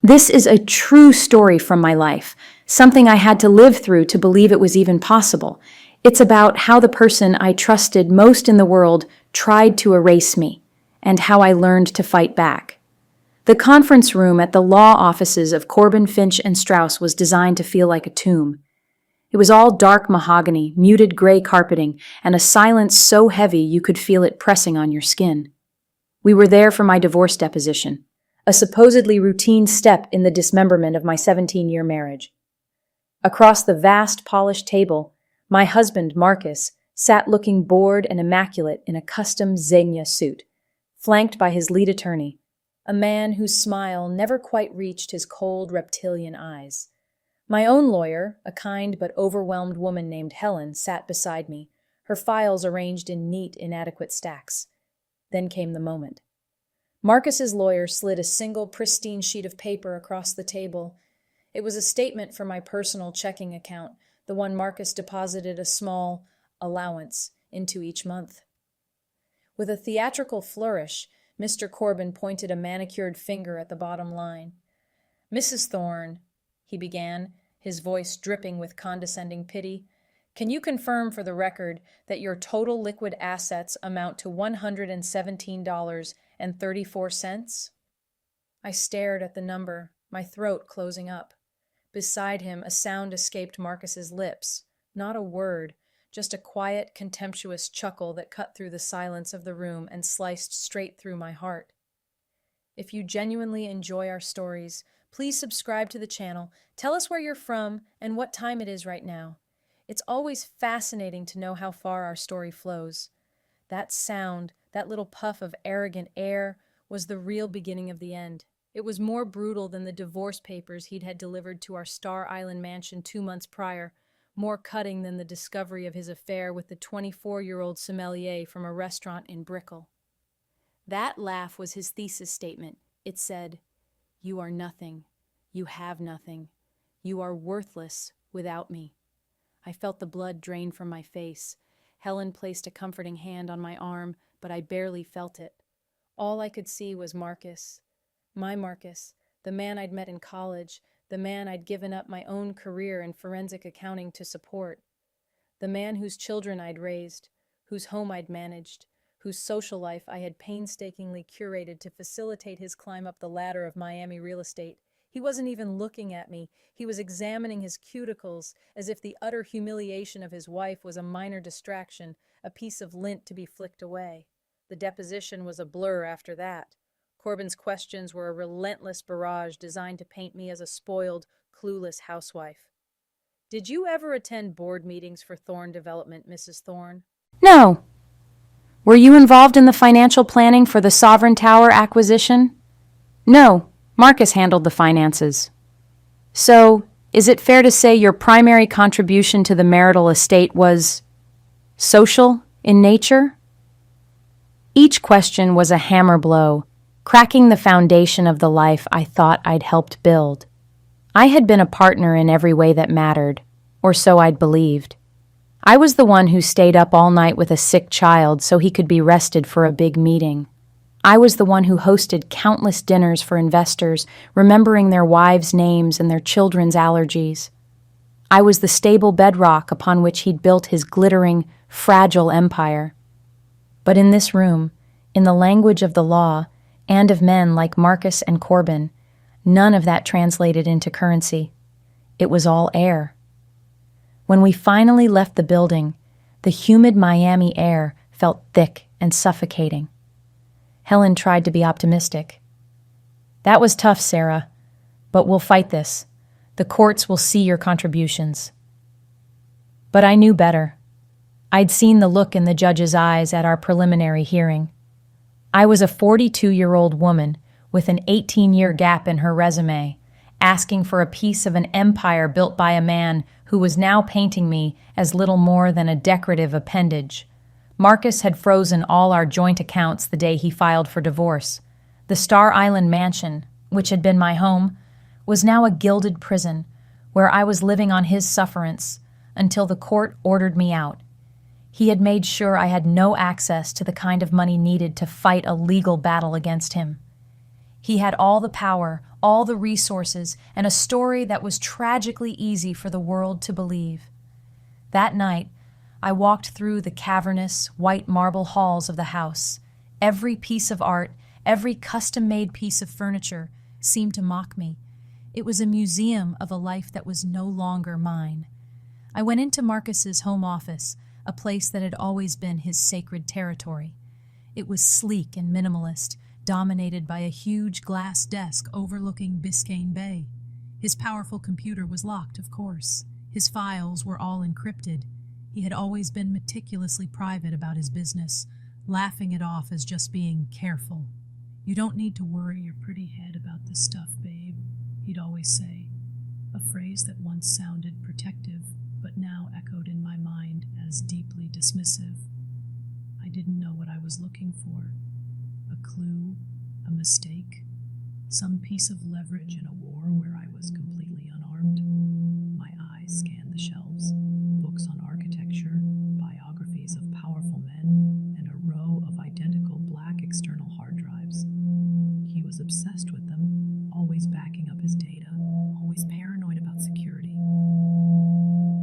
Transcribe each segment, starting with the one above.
This is a true story from my life, something I had to live through to believe it was even possible. It's about how the person I trusted most in the world tried to erase me, and how I learned to fight back. The conference room at the law offices of Corbin, Finch, and Strauss was designed to feel like a tomb. It was all dark mahogany, muted gray carpeting, and a silence so heavy you could feel it pressing on your skin. We were there for my divorce deposition, a supposedly routine step in the dismemberment of my 17-year marriage. Across the vast, polished table, my husband, Marcus, sat looking bored and immaculate in a custom Zegna suit, flanked by his lead attorney, a man whose smile never quite reached his cold, reptilian eyes. My own lawyer, a kind but overwhelmed woman named Helen, sat beside me, her files arranged in neat, inadequate stacks. Then came the moment. Marcus's lawyer slid a single, pristine sheet of paper across the table. It was a statement for my personal checking account, the one Marcus deposited a small allowance into each month. With a theatrical flourish, Mr. Corbin pointed a manicured finger at the bottom line. "Mrs. Thorne," he began, his voice dripping with condescending pity, "can you confirm for the record that your total liquid assets amount to $117.34? I stared at the number, my throat closing up. Beside him, a sound escaped Marcus's lips. Not a word, just a quiet, contemptuous chuckle that cut through the silence of the room and sliced straight through my heart. If you genuinely enjoy our stories, please subscribe to the channel, tell us where you're from, and what time it is right now. It's always fascinating to know how far our story flows. That sound, that little puff of arrogant air, was the real beginning of the end. It was more brutal than the divorce papers he'd had delivered to our Star Island mansion 2 months prior, more cutting than the discovery of his affair with the 24-year-old sommelier from a restaurant in Brickell. That laugh was his thesis statement. It said, "You are nothing. You have nothing. You are worthless without me." I felt the blood drain from my face. Helen placed a comforting hand on my arm, but I barely felt it. All I could see was Marcus. My Marcus, the man I'd met in college, the man I'd given up my own career in forensic accounting to support, the man whose children I'd raised, whose home I'd managed, whose social life I had painstakingly curated to facilitate his climb up the ladder of Miami real estate. He wasn't even looking at me. He was examining his cuticles as if the utter humiliation of his wife was a minor distraction, a piece of lint to be flicked away. The deposition was a blur after that. Corbin's questions were a relentless barrage designed to paint me as a spoiled, clueless housewife. "Did you ever attend board meetings for Thorne Development, Mrs. Thorne?" No. Were you involved in the financial planning for the Sovereign Tower acquisition? No. Marcus handled the finances. So, is it fair to say your primary contribution to the marital estate was social in nature? Each question was a hammer blow, cracking the foundation of the life I thought I'd helped build. I had been a partner in every way that mattered, or so I'd believed. I was the one who stayed up all night with a sick child so he could be rested for a big meeting. I was the one who hosted countless dinners for investors, remembering their wives' names and their children's allergies. I was the stable bedrock upon which he'd built his glittering, fragile empire. But in this room, in the language of the law, and of men like Marcus and Corbin, none of that translated into currency. It was all air. When we finally left the building, the humid Miami air felt thick and suffocating. Helen tried to be optimistic. "That was tough, Sarah, but we'll fight this. The courts will see your contributions." But I knew better. I'd seen the look in the judge's eyes at our preliminary hearing. I was a 42-year-old woman with an 18-year gap in her resume, asking for a piece of an empire built by a man who was now painting me as little more than a decorative appendage. Marcus had frozen all our joint accounts the day he filed for divorce. The Star Island mansion, which had been my home, was now a gilded prison where I was living on his sufferance until the court ordered me out. He had made sure I had no access to the kind of money needed to fight a legal battle against him. He had all the power, all the resources, and a story that was tragically easy for the world to believe. That night, I walked through the cavernous, white marble halls of the house. Every piece of art, every custom-made piece of furniture seemed to mock me. It was a museum of a life that was no longer mine. I went into Marcus's home office, a place that had always been his sacred territory. It was sleek and minimalist, dominated by a huge glass desk overlooking Biscayne Bay. His powerful computer was locked, of course. His files were all encrypted. He had always been meticulously private about his business, laughing it off as just being careful. "You don't need to worry your pretty head about this stuff, babe," he'd always say, a phrase that once sounded protective, but now echoed in my mind as deeply dismissive. I didn't know what I was looking for. A clue, a mistake, some piece of leverage in a war where I was completely unarmed. My eyes scanned the shelves, books on architecture, biographies of powerful men, and a row of identical black external hard drives. He was obsessed with them, always backing up his data, always paranoid about security.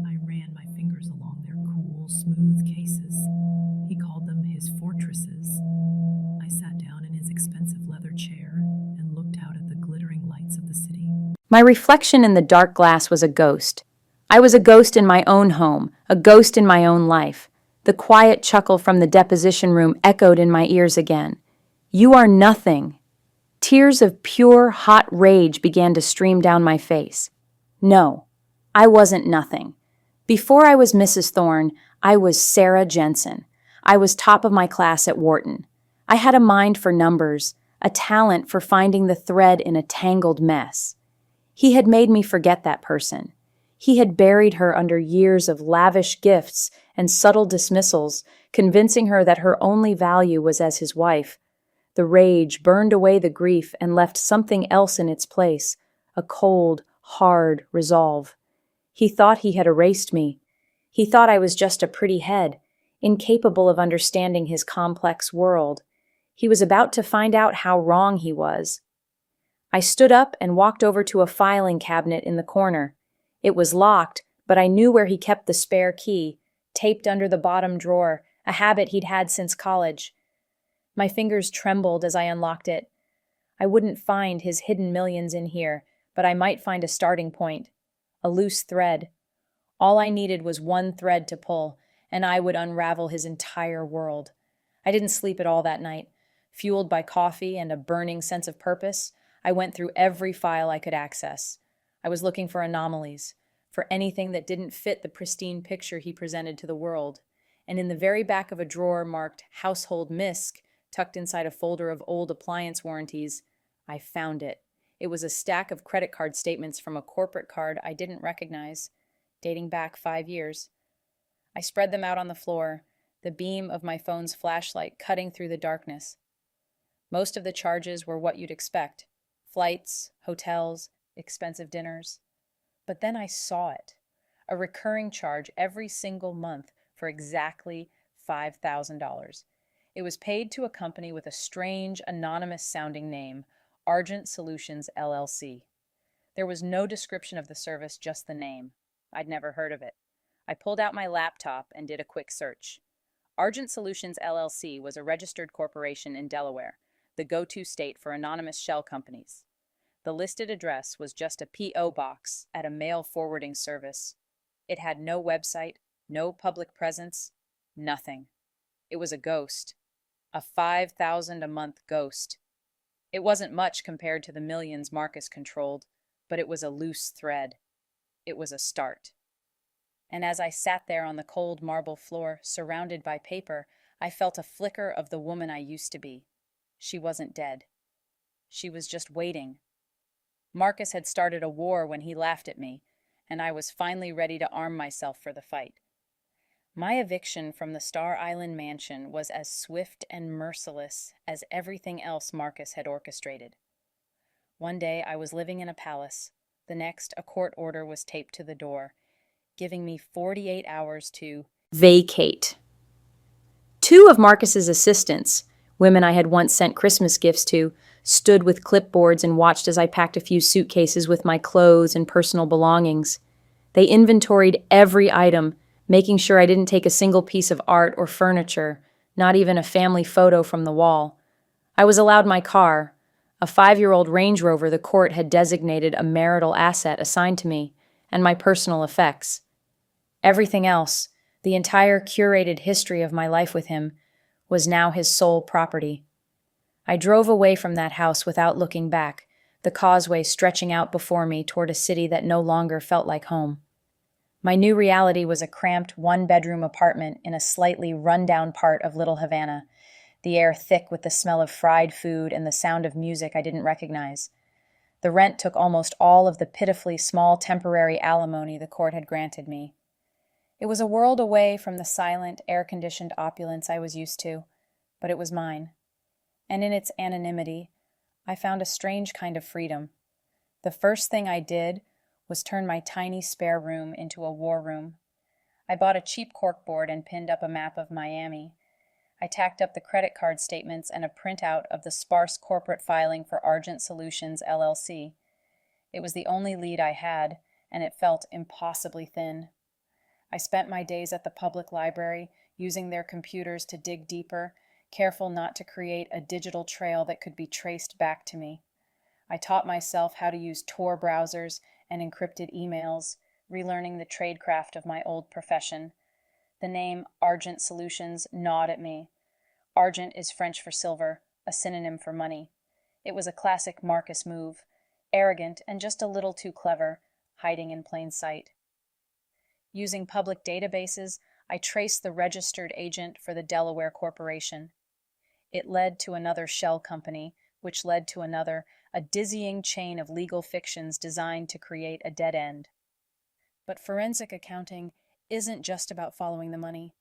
I ran my fingers along their cool, smooth cases. He called them his fortresses. I sat down in his expensive leather chair and looked out at the glittering lights of the city. My reflection in the dark glass was a ghost. I was a ghost in my own home, a ghost in my own life. The quiet chuckle from the deposition room echoed in my ears again. "You are nothing." Tears of pure, hot rage began to stream down my face. No, I wasn't nothing. Before I was Mrs. Thorne, I was Sarah Jensen. I was top of my class at Wharton. I had a mind for numbers, a talent for finding the thread in a tangled mess. He had made me forget that person. He had buried her under years of lavish gifts and subtle dismissals, convincing her that her only value was as his wife. The rage burned away the grief and left something else in its place, a cold, hard resolve. He thought he had erased me. He thought I was just a pretty head, incapable of understanding his complex world. He was about to find out how wrong he was. I stood up and walked over to a filing cabinet in the corner. It was locked, but I knew where he kept the spare key, taped under the bottom drawer, a habit he'd had since college. My fingers trembled as I unlocked it. I wouldn't find his hidden millions in here, but I might find a starting point, a loose thread. All I needed was one thread to pull, and I would unravel his entire world. I didn't sleep at all that night. Fueled by coffee and a burning sense of purpose, I went through every file I could access. I was looking for anomalies, for anything that didn't fit the pristine picture he presented to the world. And in the very back of a drawer marked Household Misc, tucked inside a folder of old appliance warranties, I found it. It was a stack of credit card statements from a corporate card I didn't recognize, dating back 5 years. I spread them out on the floor, the beam of my phone's flashlight cutting through the darkness. Most of the charges were what you'd expect: flights, hotels, expensive dinners. But then I saw it, a recurring charge every single month for exactly $5,000. It was paid to a company with a strange, anonymous-sounding name, Argent Solutions, LLC. There was no description of the service, just the name. I'd never heard of it. I pulled out my laptop and did a quick search. Argent Solutions, LLC was a registered corporation in Delaware, the go-to state for anonymous shell companies. The listed address was just a P.O. box at a mail forwarding service. It had no website, no public presence, nothing. It was a ghost. A $5,000 a month ghost. It wasn't much compared to the millions Marcus controlled, but it was a loose thread. It was a start. And as I sat there on the cold marble floor, surrounded by paper, I felt a flicker of the woman I used to be. She wasn't dead. She was just waiting. Marcus had started a war when he laughed at me, and I was finally ready to arm myself for the fight. My eviction from the Star Island mansion was as swift and merciless as everything else Marcus had orchestrated. One day I was living in a palace. The next, a court order was taped to the door, giving me 48 hours to vacate. 2 of Marcus's assistants, women I had once sent Christmas gifts to, stood with clipboards and watched as I packed a few suitcases with my clothes and personal belongings. They inventoried every item, making sure I didn't take a single piece of art or furniture, not even a family photo from the wall. I was allowed my car, a 5-year-old Range Rover the court had designated a marital asset assigned to me, and my personal effects. Everything else, the entire curated history of my life with him, was now his sole property. I drove away from that house without looking back, the causeway stretching out before me toward a city that no longer felt like home. My new reality was a cramped one-bedroom apartment in a slightly run-down part of Little Havana, the air thick with the smell of fried food and the sound of music I didn't recognize. The rent took almost all of the pitifully small temporary alimony the court had granted me. It was a world away from the silent, air-conditioned opulence I was used to, but it was mine. And in its anonymity, I found a strange kind of freedom. The first thing I did was turn my tiny spare room into a war room. I bought a cheap corkboard and pinned up a map of Miami. I tacked up the credit card statements and a printout of the sparse corporate filing for Argent Solutions, LLC. It was the only lead I had, and it felt impossibly thin. I spent my days at the public library, using their computers to dig deeper, careful not to create a digital trail that could be traced back to me. I taught myself how to use Tor browsers and encrypted emails, relearning the tradecraft of my old profession. The name Argent Solutions gnawed at me. Argent is French for silver, a synonym for money. It was a classic Marcus move, arrogant and just a little too clever, hiding in plain sight. Using public databases, I traced the registered agent for the Delaware Corporation. It led to another shell company, which led to another, a dizzying chain of legal fictions designed to create a dead end. But forensic accounting isn't just about following the money.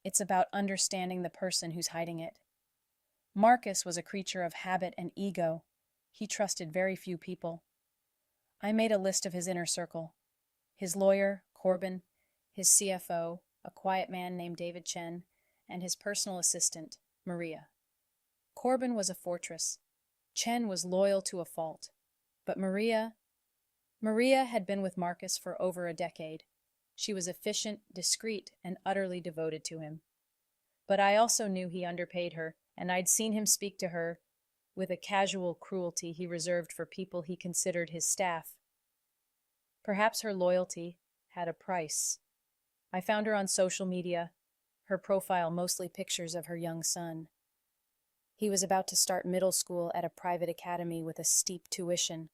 It's about understanding the person who's hiding it. Marcus was a creature of habit and ego. He trusted very few people. I made a list of his inner circle. His lawyer, Corbin, his CFO, a quiet man named David Chen, and his personal assistant, Maria. Corbin was a fortress. Chen was loyal to a fault. But Maria had been with Marcus for over a decade. She was efficient, discreet, and utterly devoted to him. But I also knew he underpaid her, and I'd seen him speak to her with a casual cruelty he reserved for people he considered his staff. Perhaps her loyalty had a price. I found her on social media, her profile mostly pictures of her young son. He was about to start middle school at a private academy with a steep tuition.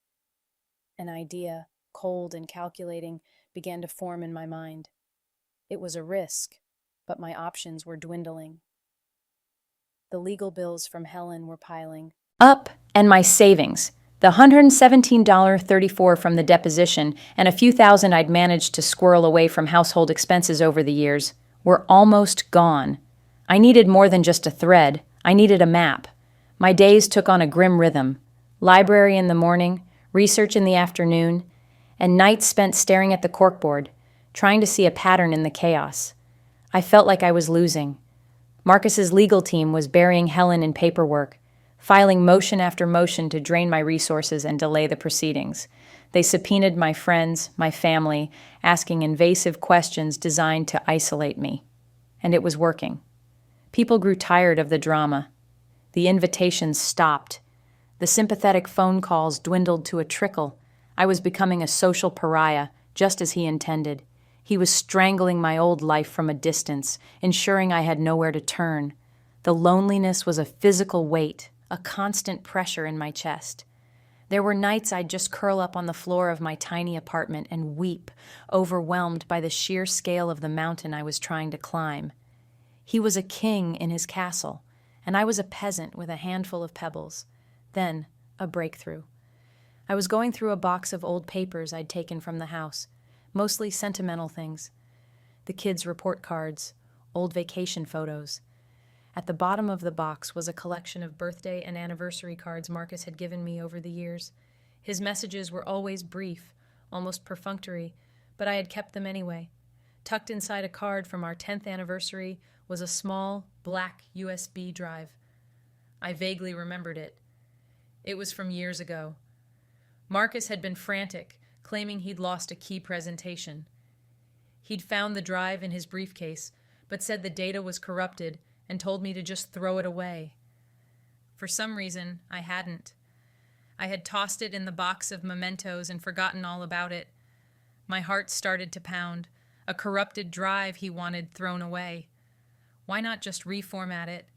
An idea, cold and calculating, began to form in my mind. It was a risk, but my options were dwindling. The legal bills from Helen were piling up, and my savings, the $117.34 from the deposition and a few thousand I'd managed to squirrel away from household expenses over the years, were almost gone. I needed more than just a thread. I needed a map. My days took on a grim rhythm. Library in the morning, research in the afternoon, and nights spent staring at the corkboard, trying to see a pattern in the chaos. I felt like I was losing. Marcus's legal team was burying Helen in paperwork, filing motion after motion to drain my resources and delay the proceedings. They subpoenaed my friends, my family, asking invasive questions designed to isolate me. And it was working. People grew tired of the drama. The invitations stopped. The sympathetic phone calls dwindled to a trickle. I was becoming a social pariah, just as he intended. He was strangling my old life from a distance, ensuring I had nowhere to turn. The loneliness was a physical weight, a constant pressure in my chest. There were nights I'd just curl up on the floor of my tiny apartment and weep, overwhelmed by the sheer scale of the mountain I was trying to climb. He was a king in his castle, and I was a peasant with a handful of pebbles. Then, a breakthrough. I was going through a box of old papers I'd taken from the house, mostly sentimental things. The kids' report cards, old vacation photos. At the bottom of the box was a collection of birthday and anniversary cards Marcus had given me over the years. His messages were always brief, almost perfunctory, but I had kept them anyway. Tucked inside a card from our 10th anniversary was a small, black USB drive. I vaguely remembered it. It was from years ago. Marcus had been frantic, claiming he'd lost a key presentation. He'd found the drive in his briefcase, but said the data was corrupted and told me to just throw it away. For some reason, I hadn't. I had tossed it in the box of mementos and forgotten all about it. My heart started to pound. A corrupted drive he wanted thrown away. Why not just reformat it?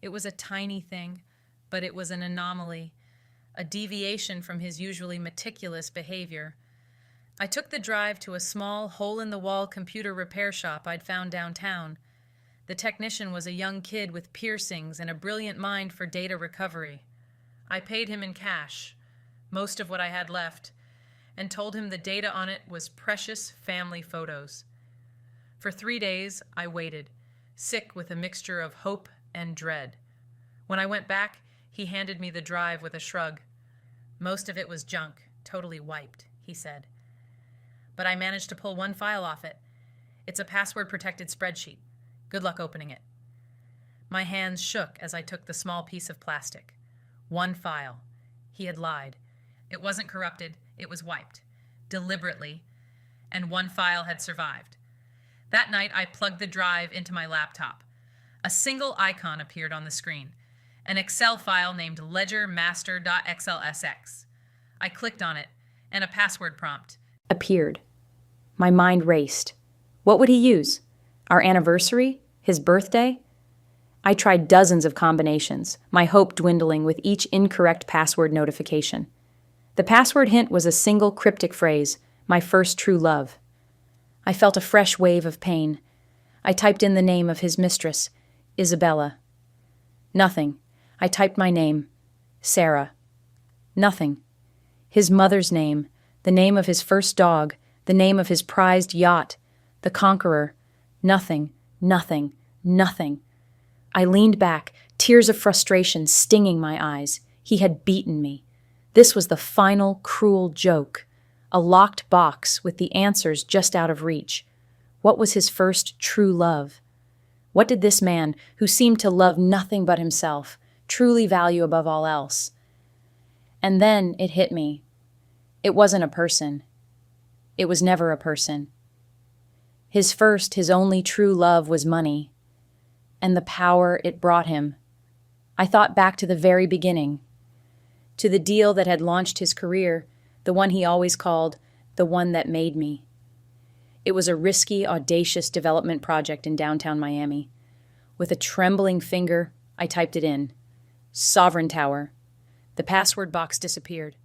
It was a tiny thing, but it was an anomaly, a deviation from his usually meticulous behavior. I took the drive to a small, hole-in-the-wall computer repair shop I'd found downtown. The technician was a young kid with piercings and a brilliant mind for data recovery. I paid him in cash, most of what I had left, and told him the data on it was precious family photos. For 3 days, I waited, sick with a mixture of hope and dread. When I went back, he handed me the drive with a shrug. Most of it was junk, totally wiped, he said. But I managed to pull one file off it. It's a password-protected spreadsheet. Good luck opening it. My hands shook as I took the small piece of plastic. One file. He had lied. It wasn't corrupted. It was wiped. Deliberately. And one file had survived. That night, I plugged the drive into my laptop. A single icon appeared on the screen. An Excel file named ledgermaster.xlsx. I clicked on it, and a password prompt appeared. My mind raced. What would he use? Our anniversary? His birthday? I tried dozens of combinations, my hope dwindling with each incorrect password notification. The password hint was a single cryptic phrase, my first true love. I felt a fresh wave of pain. I typed in the name of his mistress, Isabella. Nothing. I typed my name, Sarah. Nothing. His mother's name, the name of his first dog, the name of his prized yacht, the conqueror. Nothing, nothing, nothing. I leaned back, tears of frustration stinging my eyes. He had beaten me. This was the final cruel joke. A locked box with the answers just out of reach. What was his first true love? What did this man, who seemed to love nothing but himself, truly value above all else? And then it hit me. It wasn't a person. It was never a person. His first, his only true love was money, and the power it brought him. I thought back to the very beginning, to the deal that had launched his career, the one he always called the one that made me. It was a risky, audacious development project in downtown Miami. With a trembling finger, I typed it in. Sovereign Tower. The password box disappeared,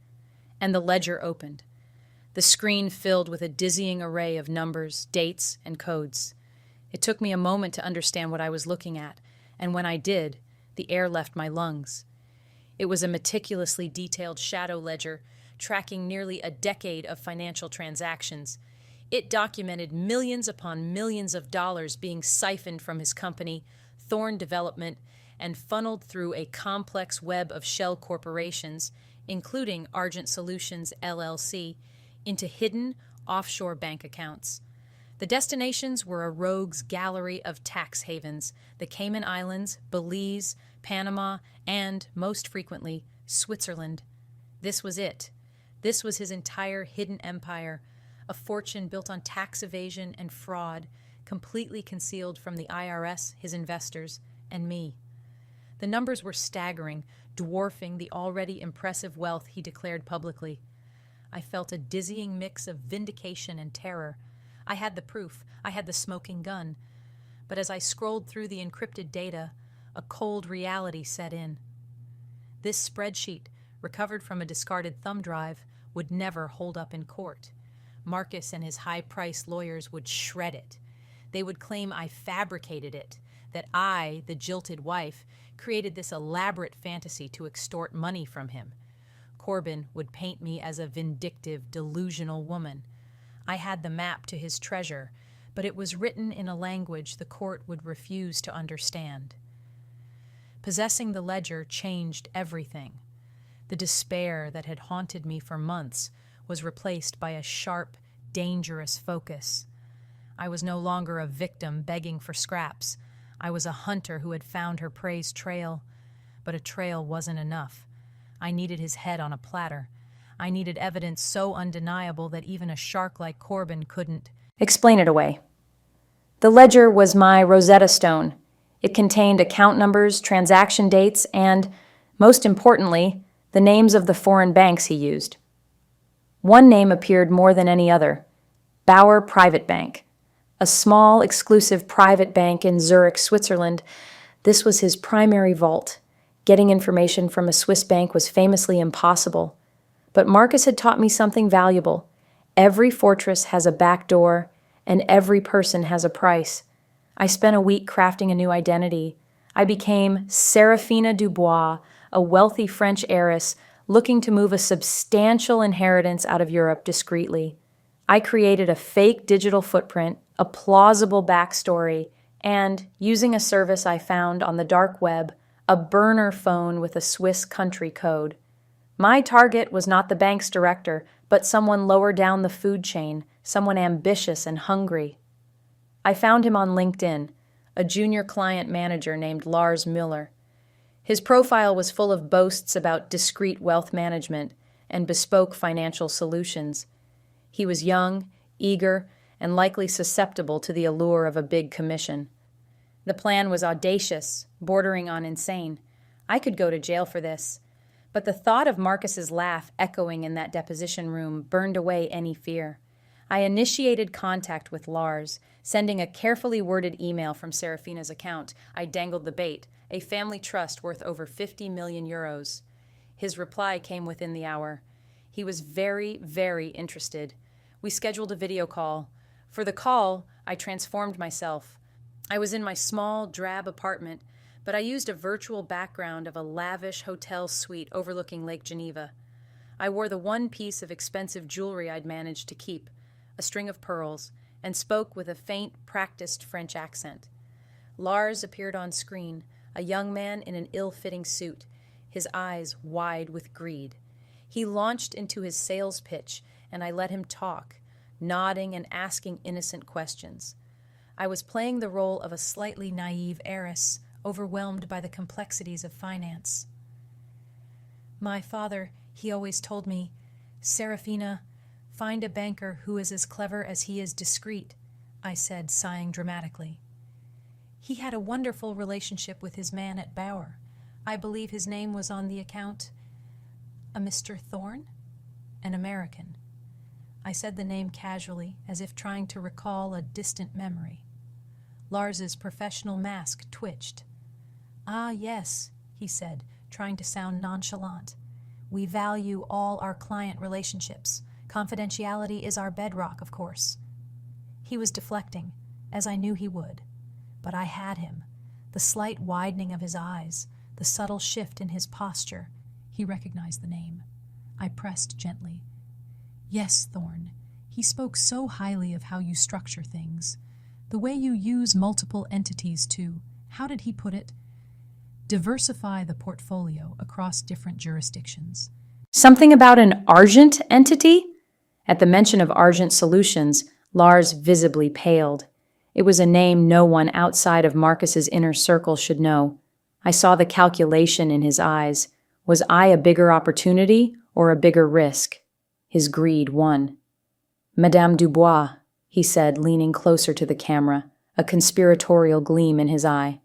and the ledger opened. The screen filled with a dizzying array of numbers, dates, and codes. It took me a moment to understand what I was looking at, and when I did, the air left my lungs. It was a meticulously detailed shadow ledger, tracking nearly a decade of financial transactions. It documented millions upon millions of dollars being siphoned from his company, Thorn Development, and funneled through a complex web of shell corporations, including Argent Solutions, LLC, into hidden offshore bank accounts. The destinations were a rogue's gallery of tax havens, the Cayman Islands, Belize, Panama, and, most frequently, Switzerland. This was it. This was his entire hidden empire, a fortune built on tax evasion and fraud, completely concealed from the IRS, his investors, and me. The numbers were staggering, dwarfing the already impressive wealth he declared publicly. I felt a dizzying mix of vindication and terror. I had the proof. I had the smoking gun. But as I scrolled through the encrypted data, a cold reality set in. This spreadsheet, recovered from a discarded thumb drive, would never hold up in court. Marcus and his high-priced lawyers would shred it. They would claim I fabricated it, that I, the jilted wife, created this elaborate fantasy to extort money from him. Corbin would paint me as a vindictive, delusional woman. I had the map to his treasure, but it was written in a language the court would refuse to understand. Possessing the ledger changed everything. The despair that had haunted me for months was replaced by a sharp, dangerous focus. I was no longer a victim begging for scraps. I was a hunter who had found her prey's trail, but a trail wasn't enough. I needed his head on a platter. I needed evidence so undeniable that even a shark like Corbin couldn't. Explain it away. The ledger was my Rosetta Stone. It contained account numbers, transaction dates, and, most importantly, the names of the foreign banks he used. One name appeared more than any other: Bauer Private Bank, a small, exclusive private bank in Zurich, Switzerland. This was his primary vault. Getting information from a Swiss bank was famously impossible. But Marcus had taught me something valuable. Every fortress has a back door, and every person has a price. I spent a week crafting a new identity. I became Serafina Dubois, a wealthy French heiress looking to move a substantial inheritance out of Europe discreetly. I created a fake digital footprint, a plausible backstory, and, using a service I found on the dark web, a burner phone with a Swiss country code. My target was not the bank's director, but someone lower down the food chain, someone ambitious and hungry. I found him on LinkedIn, a junior client manager named Lars Müller. His profile was full of boasts about discreet wealth management and bespoke financial solutions. He was young, eager, and likely susceptible to the allure of a big commission. The plan was audacious, bordering on insane. I could go to jail for this. But the thought of Marcus's laugh echoing in that deposition room burned away any fear. I initiated contact with Lars, sending a carefully worded email from Serafina's account. I dangled the bait, a family trust worth over 50 million euros. His reply came within the hour. He was very, very interested. We scheduled a video call. For the call, I transformed myself. I was in my small, drab apartment, but I used a virtual background of a lavish hotel suite overlooking Lake Geneva. I wore the one piece of expensive jewelry I'd managed to keep, a string of pearls, and spoke with a faint, practiced French accent. Lars appeared on screen, a young man in an ill-fitting suit, his eyes wide with greed. He launched into his sales pitch, and I let him talk, nodding and asking innocent questions. I was playing the role of a slightly naive heiress, overwhelmed by the complexities of finance. My father, he always told me, "Serafina, find a banker who is as clever as he is discreet," I said, sighing dramatically. He had a wonderful relationship with his man at Bauer. I believe his name was on the account. A Mr. Thorne? An American. I said the name casually, as if trying to recall a distant memory. Lars's professional mask twitched. "Ah, yes," he said, trying to sound nonchalant. "We value all our client relationships. Confidentiality is our bedrock, of course." He was deflecting, as I knew he would. But I had him. The slight widening of his eyes, the subtle shift in his posture. He recognized the name. I pressed gently. "Yes, Thorne. He spoke so highly of how you structure things. The way you use multiple entities to, how did he put it? Diversify the portfolio across different jurisdictions." Something about an Argent entity? At the mention of Argent Solutions, Lars visibly paled. It was a name no one outside of Marcus's inner circle should know. I saw the calculation in his eyes. Was I a bigger opportunity or a bigger risk? His greed won. "Madame Dubois," he said, leaning closer to the camera, a conspiratorial gleam in his eye.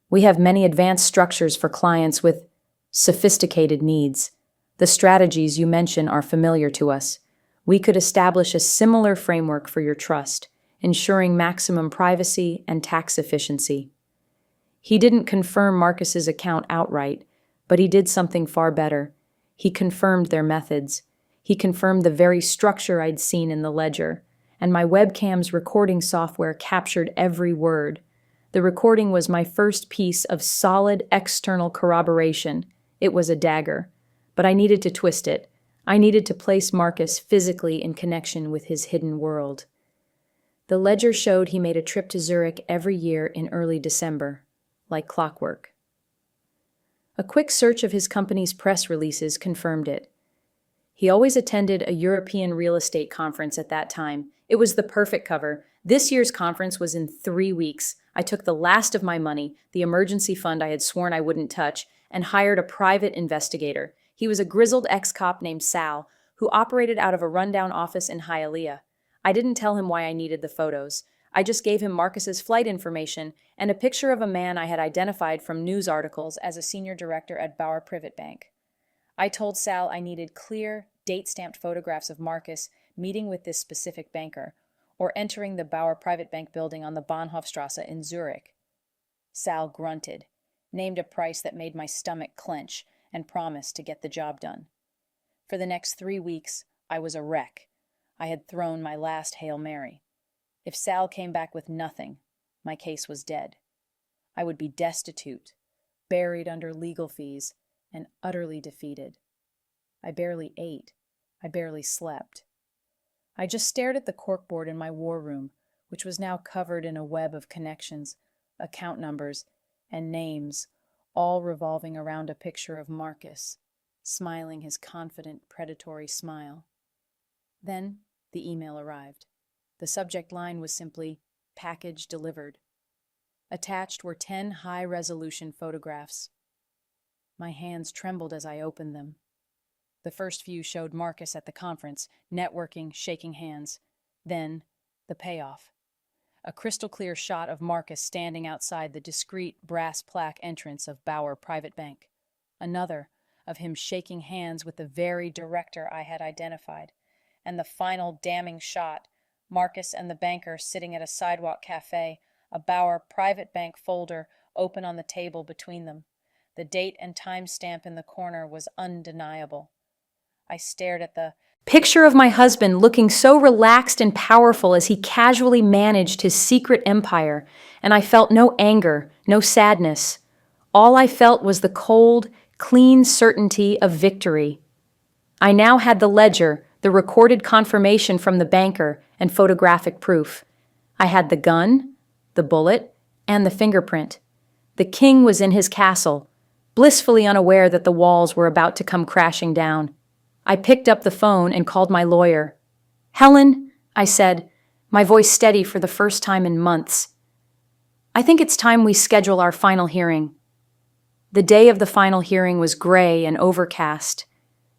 "We have many advanced structures for clients with sophisticated needs. The strategies you mention are familiar to us. We could establish a similar framework for your trust, ensuring maximum privacy and tax efficiency." He didn't confirm Marcus's account outright, but he did something far better. He confirmed their methods. He confirmed the very structure I'd seen in the ledger, and my webcam's recording software captured every word. The recording was my first piece of solid external corroboration. It was a dagger, but I needed to twist it. I needed to place Marcus physically in connection with his hidden world. The ledger showed he made a trip to Zurich every year in early December, like clockwork. A quick search of his company's press releases confirmed it. He always attended a European real estate conference at that time. It was the perfect cover. This year's conference was in 3 weeks. I took the last of my money, the emergency fund I had sworn I wouldn't touch, and hired a private investigator. He was a grizzled ex-cop named Sal, who operated out of a rundown office in Hialeah. I didn't tell him why I needed the photos. I just gave him Marcus's flight information and a picture of a man I had identified from news articles as a senior director at Bauer Privat Bank. I told Sal I needed clear, date-stamped photographs of Marcus meeting with this specific banker, or entering the Bauer Private Bank building on the Bahnhofstrasse in Zurich. Sal grunted, named a price that made my stomach clench, and promised to get the job done. For the next 3 weeks, I was a wreck. I had thrown my last Hail Mary. If Sal came back with nothing, my case was dead. I would be destitute, buried under legal fees, and utterly defeated. I barely ate. I barely slept. I just stared at the corkboard in my war room, which was now covered in a web of connections, account numbers, and names, all revolving around a picture of Marcus, smiling his confident, predatory smile. Then the email arrived. The subject line was simply, "Package delivered." Attached were 10 high-resolution photographs. My hands trembled as I opened them. The first few showed Marcus at the conference, networking, shaking hands. Then, the payoff. A crystal-clear shot of Marcus standing outside the discreet brass plaque entrance of Bauer Private Bank. Another, of him shaking hands with the very director I had identified. And the final damning shot, Marcus and the banker sitting at a sidewalk cafe, a Bauer Private Bank folder open on the table between them. The date and timestamp in the corner was undeniable. I stared at the picture of my husband looking so relaxed and powerful as he casually managed his secret empire, and I felt no anger, no sadness. All I felt was the cold, clean certainty of victory. I now had the ledger, the recorded confirmation from the banker, and photographic proof. I had the gun, the bullet, and the fingerprint. The king was in his castle, blissfully unaware that the walls were about to come crashing down. I picked up the phone and called my lawyer. "Helen," I said, my voice steady for the first time in months. "I think it's time we schedule our final hearing." The day of the final hearing was gray and overcast,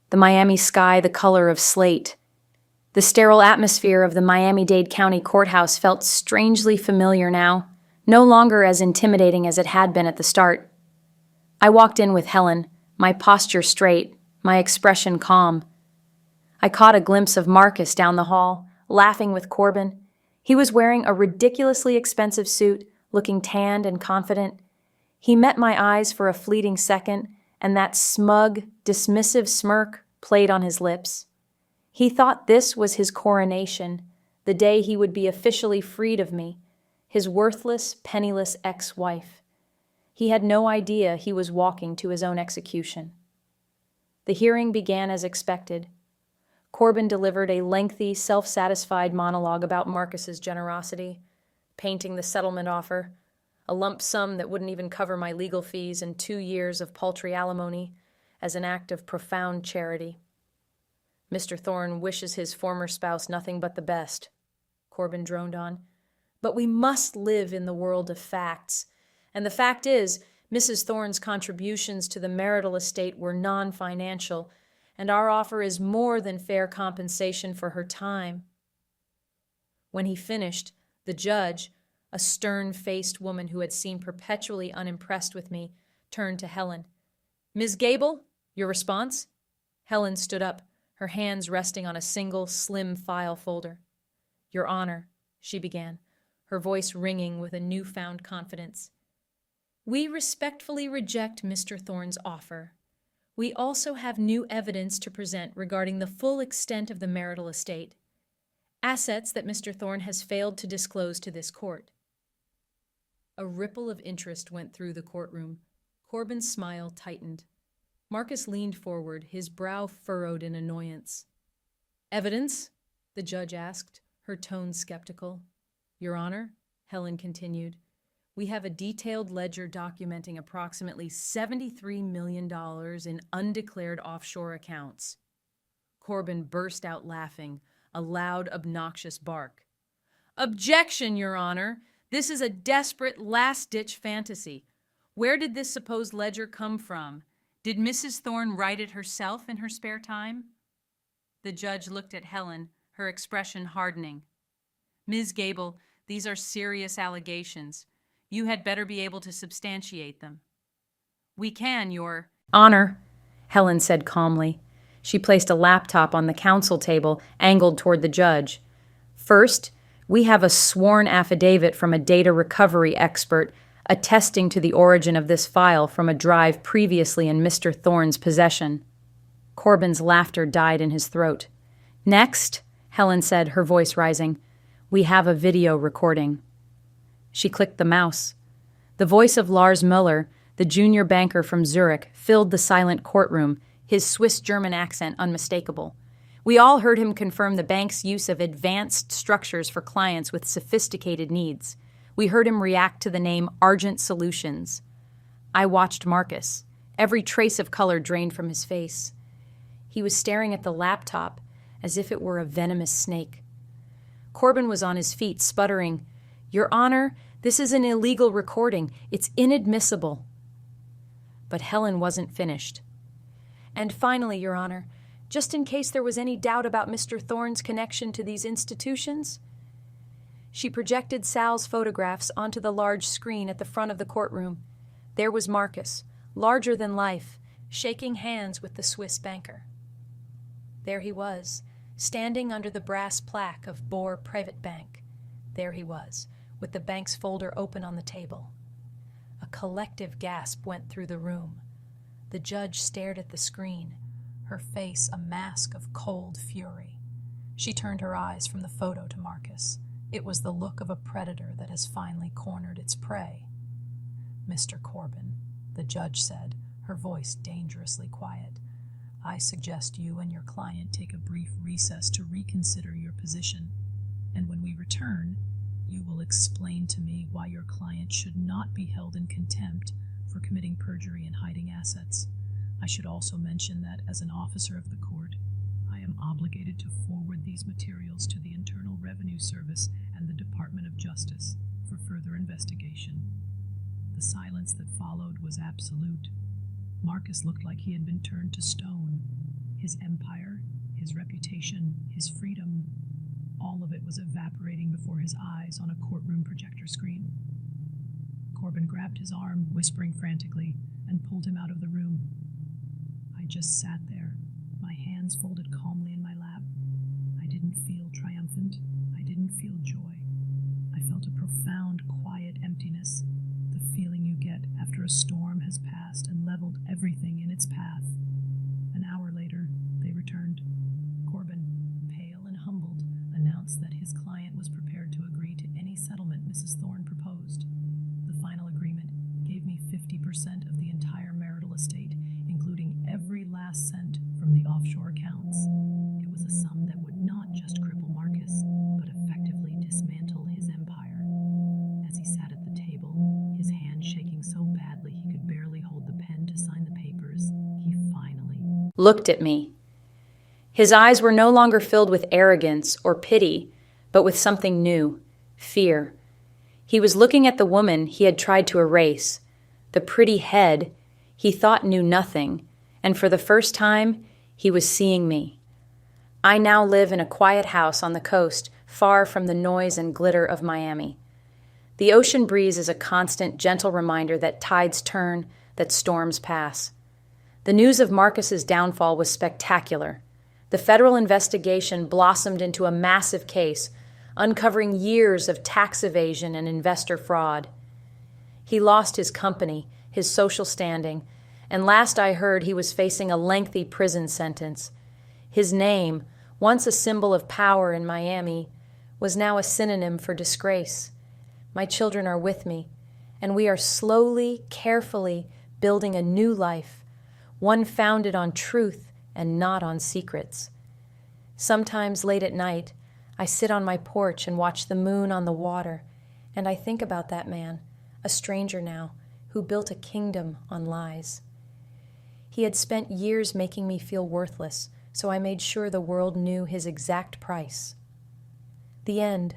the Miami sky the color of slate. The sterile atmosphere of the Miami-Dade County Courthouse felt strangely familiar now, no longer as intimidating as it had been at the start. I walked in with Helen, my posture straight, my expression calm. I caught a glimpse of Marcus down the hall, laughing with Corbin. He was wearing a ridiculously expensive suit, looking tanned and confident. He met my eyes for a fleeting second, and that smug, dismissive smirk played on his lips. He thought this was his coronation, the day he would be officially freed of me, his worthless, penniless ex-wife. He had no idea he was walking to his own execution. The hearing began as expected. Corbin delivered a lengthy, self-satisfied monologue about Marcus's generosity, painting the settlement offer, a lump sum that wouldn't even cover my legal fees and 2 years of paltry alimony, as an act of profound charity. "Mr. Thorne wishes his former spouse nothing but the best," Corbin droned on. "But we must live in the world of facts. And the fact is, Mrs. Thorne's contributions to the marital estate were non-financial, and our offer is more than fair compensation for her time." When he finished, the judge, a stern-faced woman who had seemed perpetually unimpressed with me, turned to Helen. "Ms. Gable, your response?" Helen stood up, her hands resting on a single, slim file folder. "Your Honor," she began, her voice ringing with a newfound confidence. "We respectfully reject Mr. Thorne's offer. We also have new evidence to present regarding the full extent of the marital estate, assets that Mr. Thorne has failed to disclose to this court." A ripple of interest went through the courtroom. Corbin's smile tightened. Marcus leaned forward, his brow furrowed in annoyance. "Evidence?" the judge asked, her tone skeptical. "Your Honor," Helen continued, "we have a detailed ledger documenting approximately $73 million in undeclared offshore accounts." Corbin burst out laughing, a loud, obnoxious bark. "Objection, Your Honor! This is a desperate, last-ditch fantasy. Where did this supposed ledger come from? Did Mrs. Thorne write it herself in her spare time? The judge looked at Helen, her expression hardening. Ms. Gable, these are serious allegations. You had better be able to substantiate them. We can, Your Honor, Helen said calmly. She placed a laptop on the counsel table, angled toward the judge. First, we have a sworn affidavit from a data recovery expert attesting to the origin of this file from a drive previously in Mr. Thorne's possession. Corbin's laughter died in his throat. Next, Helen said, her voice rising, we have a video recording. She clicked the mouse. The voice of Lars Müller, the junior banker from Zurich, filled the silent courtroom, his Swiss-German accent unmistakable. We all heard him confirm the bank's use of advanced structures for clients with sophisticated needs. We heard him react to the name Argent Solutions. I watched Marcus, every trace of color drained from his face. He was staring at the laptop as if it were a venomous snake. Corbin was on his feet, sputtering, Your Honor, this is an illegal recording. It's inadmissible. But Helen wasn't finished. And finally, Your Honor, just in case there was any doubt about Mr. Thorne's connection to these institutions, she projected Sal's photographs onto the large screen at the front of the courtroom. There was Marcus, larger than life, shaking hands with the Swiss banker. There he was, standing under the brass plaque of Boer Private Bank. There he was, with the bank's folder open on the table. A collective gasp went through the room. The judge stared at the screen, her face a mask of cold fury. She turned her eyes from the photo to Marcus. It was the look of a predator that has finally cornered its prey. Mr. Corbin, the judge said, her voice dangerously quiet, I suggest you and your client take a brief recess to reconsider your position, and when we return, you will explain to me why your client should not be held in contempt for committing perjury and hiding assets. I should also mention that as an officer of the court, I am obligated to forward these materials to the Internal Revenue Service and the Department of Justice for further investigation. The silence that followed was absolute. Marcus looked like he had been turned to stone. His empire, his reputation, his freedom, all of it was evaporating before his eyes on a courtroom projector screen. Corbin grabbed his arm, whispering frantically, and pulled him out of the room. I just sat there, my hands folded calmly in my lap. I didn't feel triumphant. I didn't feel joy. I felt a profound, quiet emptiness, the feeling you get after a storm has passed and leveled everything in its path. An hour later, they returned. Corbin, pale and humbled, announced that his client was prepared to agree to any settlement Mrs. Thorne proposed. The final agreement gave me 50% of the entire marital estate, including every last cent from the offshore accounts. It was a sum that would not just cripple Marcus, but effectively dismantle his empire. As he sat at the table, his hand shaking so badly he could barely hold the pen to sign the papers, he finally looked at me. His eyes were no longer filled with arrogance or pity, but with something new, fear. He was looking at the woman he had tried to erase, the pretty head he thought knew nothing, and for the first time, he was seeing me. I now live in a quiet house on the coast, far from the noise and glitter of Miami. The ocean breeze is a constant, gentle reminder that tides turn, that storms pass. The news of Marcus's downfall was spectacular. The federal investigation blossomed into a massive case, uncovering years of tax evasion and investor fraud. He lost his company, his social standing, and last I heard he was facing a lengthy prison sentence. His name, once a symbol of power in Miami, was now a synonym for disgrace. My children are with me, and we are slowly, carefully building a new life, one founded on truth and not on secrets. Sometimes late at night, I sit on my porch and watch the moon on the water, and I think about that man, a stranger now, who built a kingdom on lies. He had spent years making me feel worthless, so I made sure the world knew his exact price. The end